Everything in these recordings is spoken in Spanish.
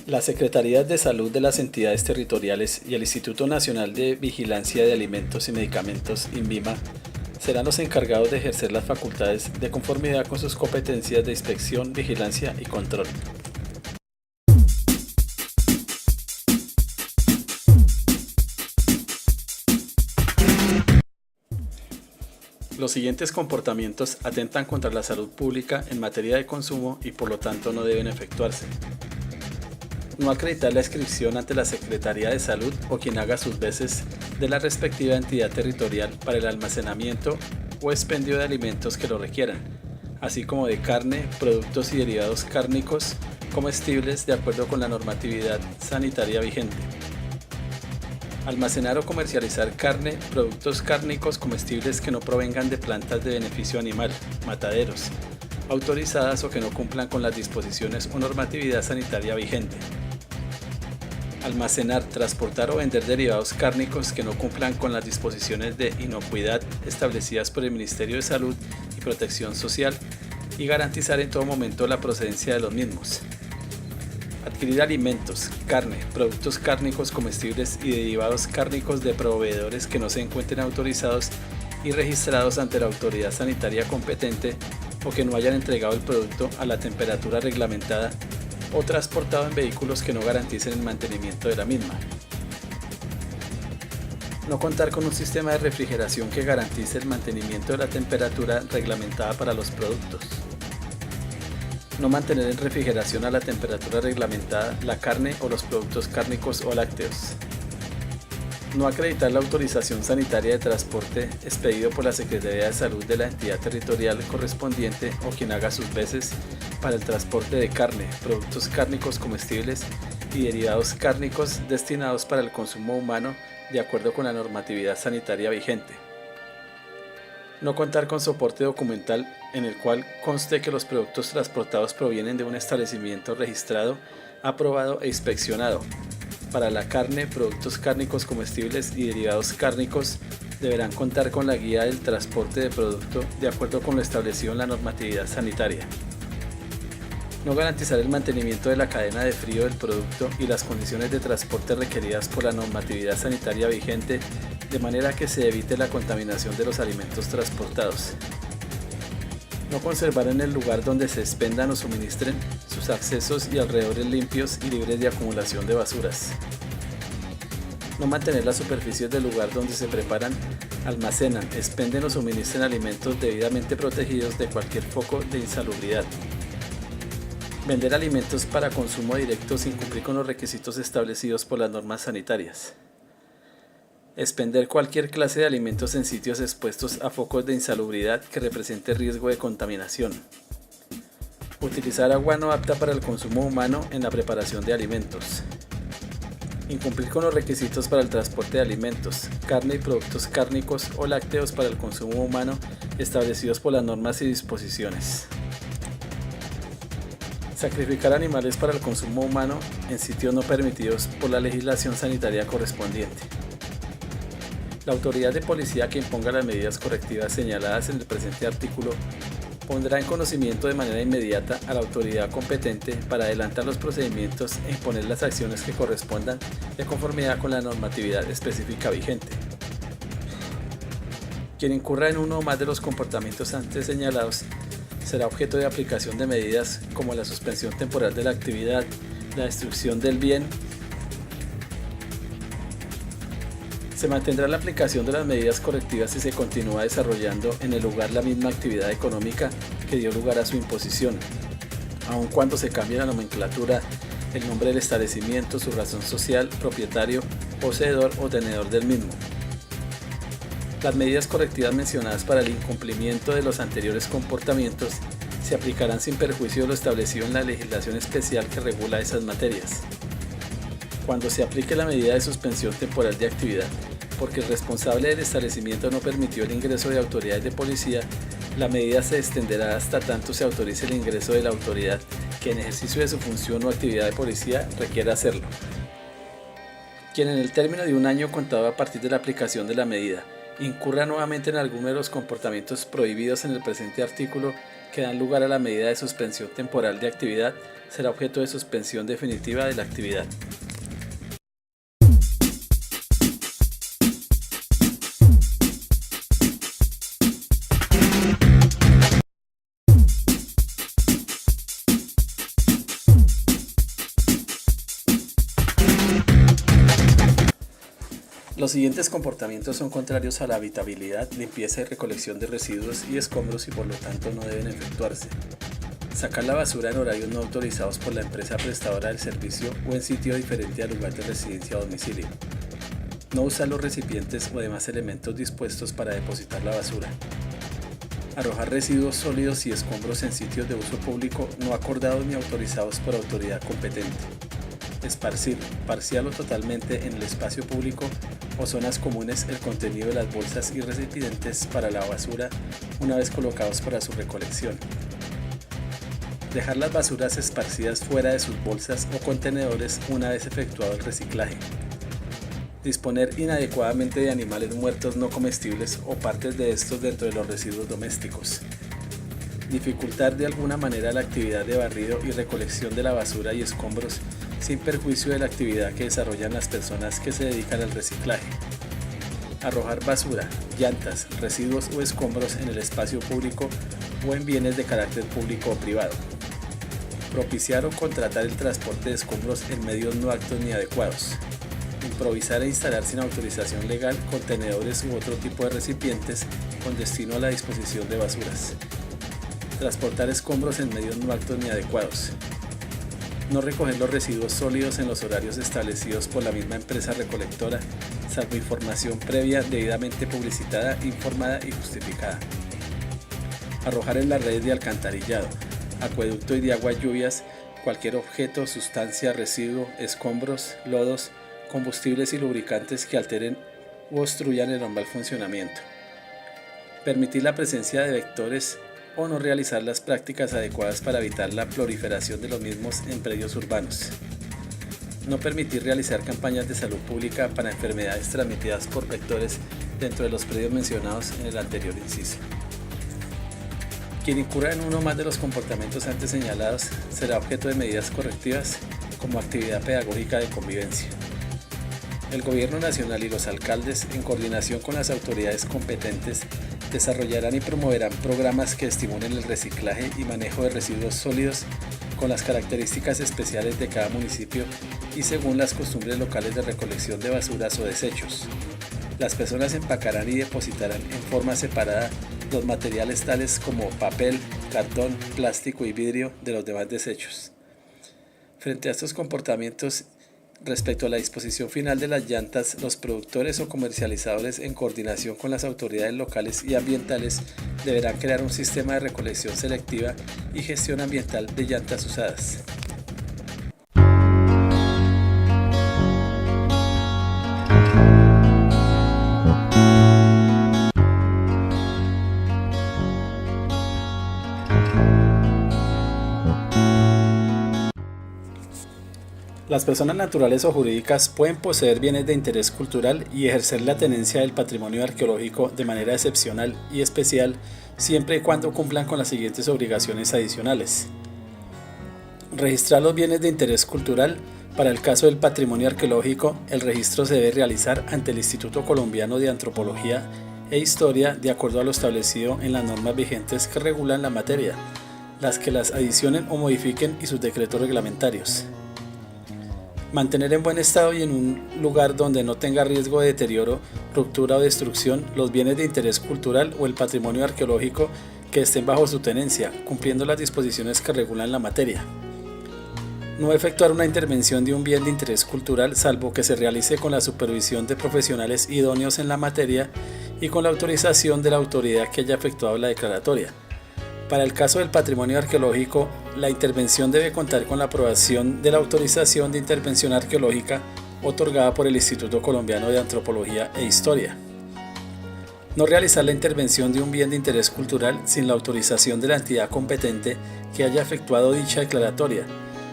Las Secretarías de Salud de las entidades territoriales y el Instituto Nacional de Vigilancia de Alimentos y Medicamentos, INVIMA, serán los encargados de ejercer las facultades de conformidad con sus competencias de inspección, vigilancia y control. Los siguientes comportamientos atentan contra la salud pública en materia de consumo y por lo tanto no deben efectuarse. No acreditar la inscripción ante la Secretaría de Salud o quien haga sus veces de la respectiva entidad territorial para el almacenamiento o expendio de alimentos que lo requieran, así como de carne, productos y derivados cárnicos comestibles de acuerdo con la normatividad sanitaria vigente. Almacenar o comercializar carne, productos cárnicos comestibles que no provengan de plantas de beneficio animal, mataderos, autorizadas o que no cumplan con las disposiciones o normatividad sanitaria vigente. Almacenar, transportar o vender derivados cárnicos que no cumplan con las disposiciones de inocuidad establecidas por el Ministerio de Salud y Protección Social y garantizar en todo momento la procedencia de los mismos. Adquirir alimentos, carne, productos cárnicos comestibles y derivados cárnicos de proveedores que no se encuentren autorizados y registrados ante la autoridad sanitaria competente o que no hayan entregado el producto a la temperatura reglamentada o transportado en vehículos que no garanticen el mantenimiento de la misma. No contar con un sistema de refrigeración que garantice el mantenimiento de la temperatura reglamentada para los productos. No mantener en refrigeración a la temperatura reglamentada la carne o los productos cárnicos o lácteos. No acreditar la autorización sanitaria de transporte expedido por la Secretaría de Salud de la entidad territorial correspondiente o quien haga sus veces para el transporte de carne, productos cárnicos comestibles y derivados cárnicos destinados para el consumo humano de acuerdo con la normatividad sanitaria vigente. No contar con soporte documental en el cual conste que los productos transportados provienen de un establecimiento registrado, aprobado e inspeccionado. Para la carne, productos cárnicos comestibles y derivados cárnicos deberán contar con la guía del transporte de producto de acuerdo con lo establecido en la normatividad sanitaria. No garantizar el mantenimiento de la cadena de frío del producto y las condiciones de transporte requeridas por la normatividad sanitaria vigente, de manera que se evite la contaminación de los alimentos transportados. No conservar en el lugar donde se expendan o suministren sus accesos y alrededores limpios y libres de acumulación de basuras. No mantener las superficies del lugar donde se preparan, almacenan, expenden o suministran alimentos debidamente protegidos de cualquier foco de insalubridad. Vender alimentos para consumo directo sin cumplir con los requisitos establecidos por las normas sanitarias. Expender cualquier clase de alimentos en sitios expuestos a focos de insalubridad que represente riesgo de contaminación. Utilizar agua no apta para el consumo humano en la preparación de alimentos. Incumplir con los requisitos para el transporte de alimentos, carne y productos cárnicos o lácteos para el consumo humano establecidos por las normas y disposiciones. Sacrificar animales para el consumo humano en sitios no permitidos por la legislación sanitaria correspondiente. La autoridad de policía que imponga las medidas correctivas señaladas en el presente artículo pondrá en conocimiento de manera inmediata a la autoridad competente para adelantar los procedimientos e imponer las acciones que correspondan de conformidad con la normatividad específica vigente. Quien incurra en uno o más de los comportamientos antes señalados será objeto de aplicación de medidas como la suspensión temporal de la actividad, la destrucción del bien. Se mantendrá la aplicación de las medidas correctivas si se continúa desarrollando en el lugar la misma actividad económica que dio lugar a su imposición, aun cuando se cambie la nomenclatura, el nombre del establecimiento, su razón social, propietario, poseedor o tenedor del mismo. Las medidas correctivas mencionadas para el incumplimiento de los anteriores comportamientos se aplicarán sin perjuicio de lo establecido en la legislación especial que regula esas materias. Cuando se aplique la medida de suspensión temporal de actividad, porque el responsable del establecimiento no permitió el ingreso de autoridades de policía, la medida se extenderá hasta tanto se autorice el ingreso de la autoridad que en ejercicio de su función o actividad de policía requiera hacerlo. Quien en el término de un año contado a partir de la aplicación de la medida incurra nuevamente en alguno de los comportamientos prohibidos en el presente artículo que dan lugar a la medida de suspensión temporal de actividad, será objeto de suspensión definitiva de la actividad. Los siguientes comportamientos son contrarios a la habitabilidad, limpieza y recolección de residuos y escombros y por lo tanto no deben efectuarse. Sacar la basura en horarios no autorizados por la empresa prestadora del servicio o en sitio diferente al lugar de residencia o domicilio. No usar los recipientes o demás elementos dispuestos para depositar la basura. Arrojar residuos sólidos y escombros en sitios de uso público no acordados ni autorizados por autoridad competente. Esparcir, parcial o totalmente en el espacio público o zonas comunes el contenido de las bolsas y recipientes para la basura una vez colocados para su recolección. Dejar las basuras esparcidas fuera de sus bolsas o contenedores una vez efectuado el reciclaje. Disponer inadecuadamente de animales muertos no comestibles o partes de estos dentro de los residuos domésticos. Dificultar de alguna manera la actividad de barrido y recolección de la basura y escombros sin perjuicio de la actividad que desarrollan las personas que se dedican al reciclaje. Arrojar basura, llantas, residuos o escombros en el espacio público o en bienes de carácter público o privado. Propiciar o contratar el transporte de escombros en medios no aptos ni adecuados. Improvisar e instalar sin autorización legal contenedores u otro tipo de recipientes con destino a la disposición de basuras. Transportar escombros en medios no aptos ni adecuados. No recoger los residuos sólidos en los horarios establecidos por la misma empresa recolectora, salvo información previa debidamente publicitada, informada y justificada. Arrojar en las redes de alcantarillado, acueducto y de aguas lluvias cualquier objeto, sustancia, residuo, escombros, lodos, combustibles y lubricantes que alteren u obstruyan el normal funcionamiento. Permitir la presencia de vectores o no realizar las prácticas adecuadas para evitar la proliferación de los mismos en predios urbanos. No permitir realizar campañas de salud pública para enfermedades transmitidas por vectores dentro de los predios mencionados en el anterior inciso. Quien incurra en uno o más de los comportamientos antes señalados será objeto de medidas correctivas como actividad pedagógica de convivencia. El Gobierno Nacional y los alcaldes, en coordinación con las autoridades competentes, desarrollarán y promoverán programas que estimulen el reciclaje y manejo de residuos sólidos con las características especiales de cada municipio y según las costumbres locales de recolección de basuras o desechos. Las personas empacarán y depositarán en forma separada los materiales tales como papel, cartón, plástico y vidrio de los demás desechos. Frente a estos comportamientos, respecto a la disposición final de las llantas, los productores o comercializadores, en coordinación con las autoridades locales y ambientales, deberán crear un sistema de recolección selectiva y gestión ambiental de llantas usadas. Las personas naturales o jurídicas pueden poseer bienes de interés cultural y ejercer la tenencia del patrimonio arqueológico de manera excepcional y especial siempre y cuando cumplan con las siguientes obligaciones adicionales. Registrar los bienes de interés cultural. Para el caso del patrimonio arqueológico, el registro se debe realizar ante el Instituto Colombiano de Antropología e Historia de acuerdo a lo establecido en las normas vigentes que regulan la materia, las que las adicionen o modifiquen y sus decretos reglamentarios. Mantener en buen estado y en un lugar donde no tenga riesgo de deterioro, ruptura o destrucción los bienes de interés cultural o el patrimonio arqueológico que estén bajo su tenencia, cumpliendo las disposiciones que regulan la materia. No efectuar una intervención de un bien de interés cultural salvo que se realice con la supervisión de profesionales idóneos en la materia y con la autorización de la autoridad que haya efectuado la declaratoria. Para el caso del patrimonio arqueológico, la intervención debe contar con la aprobación de la autorización de intervención arqueológica otorgada por el Instituto Colombiano de Antropología e Historia. No realizar la intervención de un bien de interés cultural sin la autorización de la entidad competente que haya efectuado dicha declaratoria.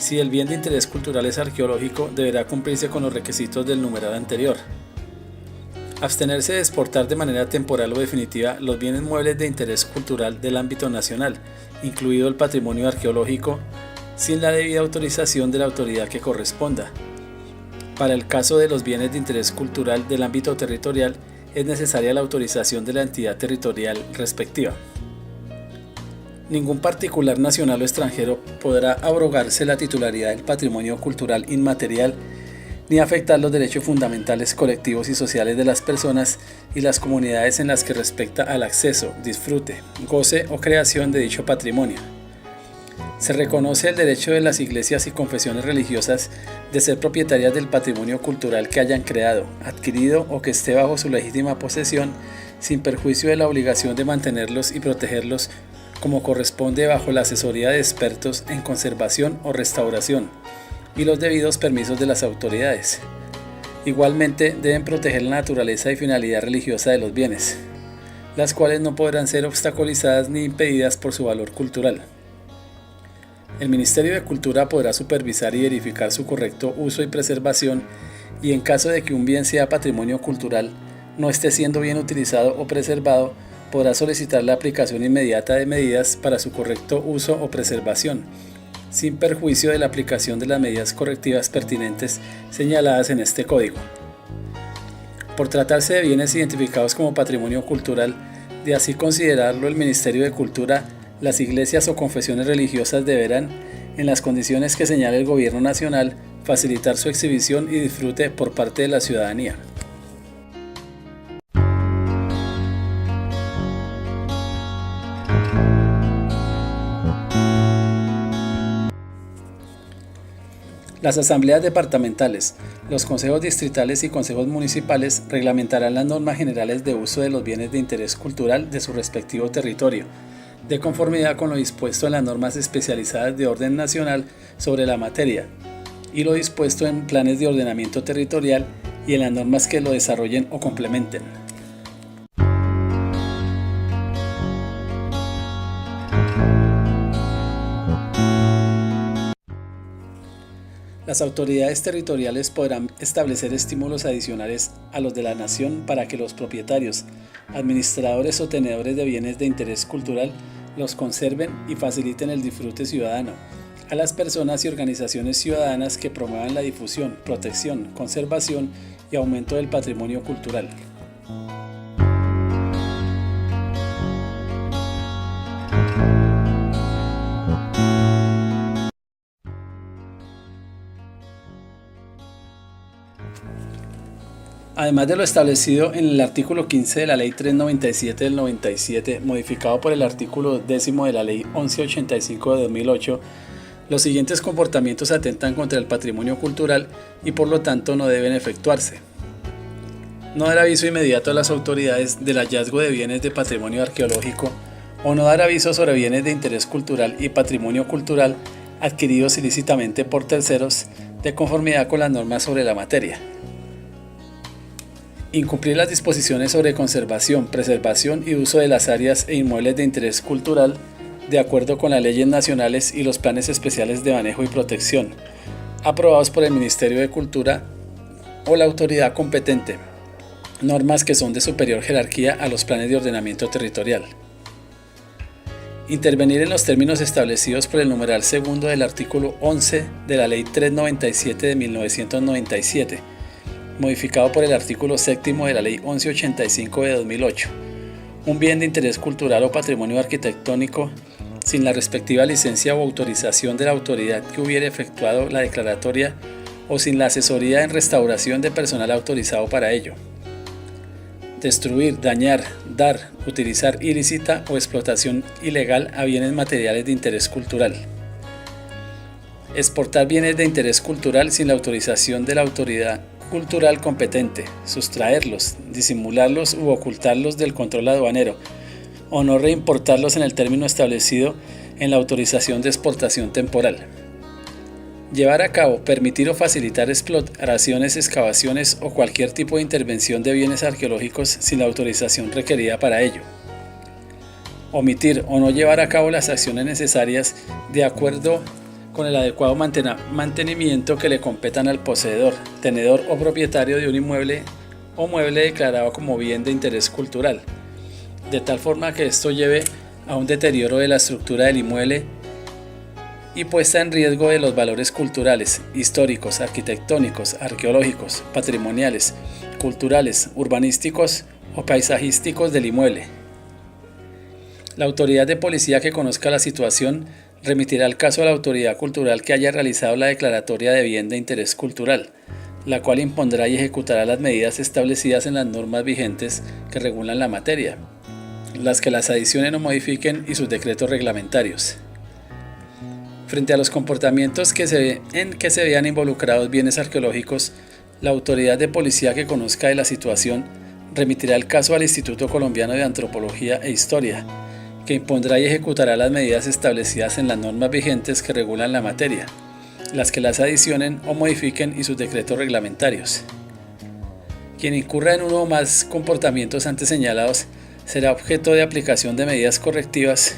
Si el bien de interés cultural es arqueológico, deberá cumplirse con los requisitos del numeral anterior. Abstenerse de exportar de manera temporal o definitiva los bienes muebles de interés cultural del ámbito nacional, incluido el patrimonio arqueológico, sin la debida autorización de la autoridad que corresponda. Para el caso de los bienes de interés cultural del ámbito territorial, es necesaria la autorización de la entidad territorial respectiva. Ningún particular nacional o extranjero podrá abrogarse la titularidad del patrimonio cultural inmaterial ni afectar los derechos fundamentales colectivos y sociales de las personas y las comunidades en las que respecta al acceso, disfrute, goce o creación de dicho patrimonio. Se reconoce el derecho de las iglesias y confesiones religiosas de ser propietarias del patrimonio cultural que hayan creado, adquirido o que esté bajo su legítima posesión, sin perjuicio de la obligación de mantenerlos y protegerlos como corresponde bajo la asesoría de expertos en conservación o restauración y los debidos permisos de las autoridades. Igualmente deben proteger la naturaleza y finalidad religiosa de los bienes, las cuales no podrán ser obstaculizadas ni impedidas por su valor cultural. El Ministerio de Cultura podrá supervisar y verificar su correcto uso y preservación y en caso de que un bien sea patrimonio cultural, no esté siendo bien utilizado o preservado, podrá solicitar la aplicación inmediata de medidas para su correcto uso o preservación, sin perjuicio de la aplicación de las medidas correctivas pertinentes señaladas en este código. Por tratarse de bienes identificados como patrimonio cultural, de así considerarlo el Ministerio de Cultura, las iglesias o confesiones religiosas deberán, en las condiciones que señale el Gobierno Nacional, facilitar su exhibición y disfrute por parte de la ciudadanía. Las asambleas departamentales, los consejos distritales y consejos municipales reglamentarán las normas generales de uso de los bienes de interés cultural de su respectivo territorio, de conformidad con lo dispuesto en las normas especializadas de orden nacional sobre la materia y lo dispuesto en planes de ordenamiento territorial y en las normas que lo desarrollen o complementen. Las autoridades territoriales podrán establecer estímulos adicionales a los de la nación para que los propietarios, administradores o tenedores de bienes de interés cultural los conserven y faciliten el disfrute ciudadano a las personas y organizaciones ciudadanas que promuevan la difusión, protección, conservación y aumento del patrimonio cultural. Además de lo establecido en el artículo 15 de la Ley 397 del 97, modificado por el artículo 10 de la Ley 1185 de 2008, los siguientes comportamientos atentan contra el patrimonio cultural y por lo tanto no deben efectuarse. No dar aviso inmediato a las autoridades del hallazgo de bienes de patrimonio arqueológico o no dar aviso sobre bienes de interés cultural y patrimonio cultural adquiridos ilícitamente por terceros de conformidad con las normas sobre la materia. Incumplir las disposiciones sobre conservación, preservación y uso de las áreas e inmuebles de interés cultural de acuerdo con las leyes nacionales y los planes especiales de manejo y protección, aprobados por el Ministerio de Cultura o la autoridad competente, normas que son de superior jerarquía a los planes de ordenamiento territorial. Intervenir en los términos establecidos por el numeral segundo del artículo 11 de la Ley 397 de 1997, modificado por el artículo 7 de la Ley 1185 de 2008, un bien de interés cultural o patrimonio arquitectónico sin la respectiva licencia o autorización de la autoridad que hubiere efectuado la declaratoria o sin la asesoría en restauración de personal autorizado para ello. Destruir, dañar, dar, utilizar ilícita o explotación ilegal a bienes materiales de interés cultural. Exportar bienes de interés cultural sin la autorización de la autoridad cultural competente, sustraerlos, disimularlos u ocultarlos del control aduanero, o no reimportarlos en el término establecido en la autorización de exportación temporal. Llevar a cabo, permitir o facilitar exploraciones, excavaciones o cualquier tipo de intervención de bienes arqueológicos sin la autorización requerida para ello. Omitir o no llevar a cabo las acciones necesarias de acuerdo con el adecuado mantenimiento que le competan al poseedor, tenedor o propietario de un inmueble o mueble declarado como bien de interés cultural, de tal forma que esto lleve a un deterioro de la estructura del inmueble y puesta en riesgo de los valores culturales, históricos, arquitectónicos, arqueológicos, patrimoniales, culturales, urbanísticos o paisajísticos del inmueble. La autoridad de policía que conozca la situación remitirá el caso a la autoridad cultural que haya realizado la declaratoria de bien de interés cultural, la cual impondrá y ejecutará las medidas establecidas en las normas vigentes que regulan la materia, las que las adicionen o modifiquen y sus decretos reglamentarios. Frente a los comportamientos en que se vean involucrados bienes arqueológicos, la autoridad de policía que conozca de la situación remitirá el caso al Instituto Colombiano de Antropología e Historia, que impondrá y ejecutará las medidas establecidas en las normas vigentes que regulan la materia, las que las adicionen o modifiquen y sus decretos reglamentarios. Quien incurra en uno o más comportamientos antes señalados será objeto de aplicación de medidas correctivas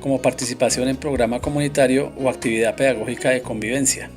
como participación en programa comunitario o actividad pedagógica de convivencia.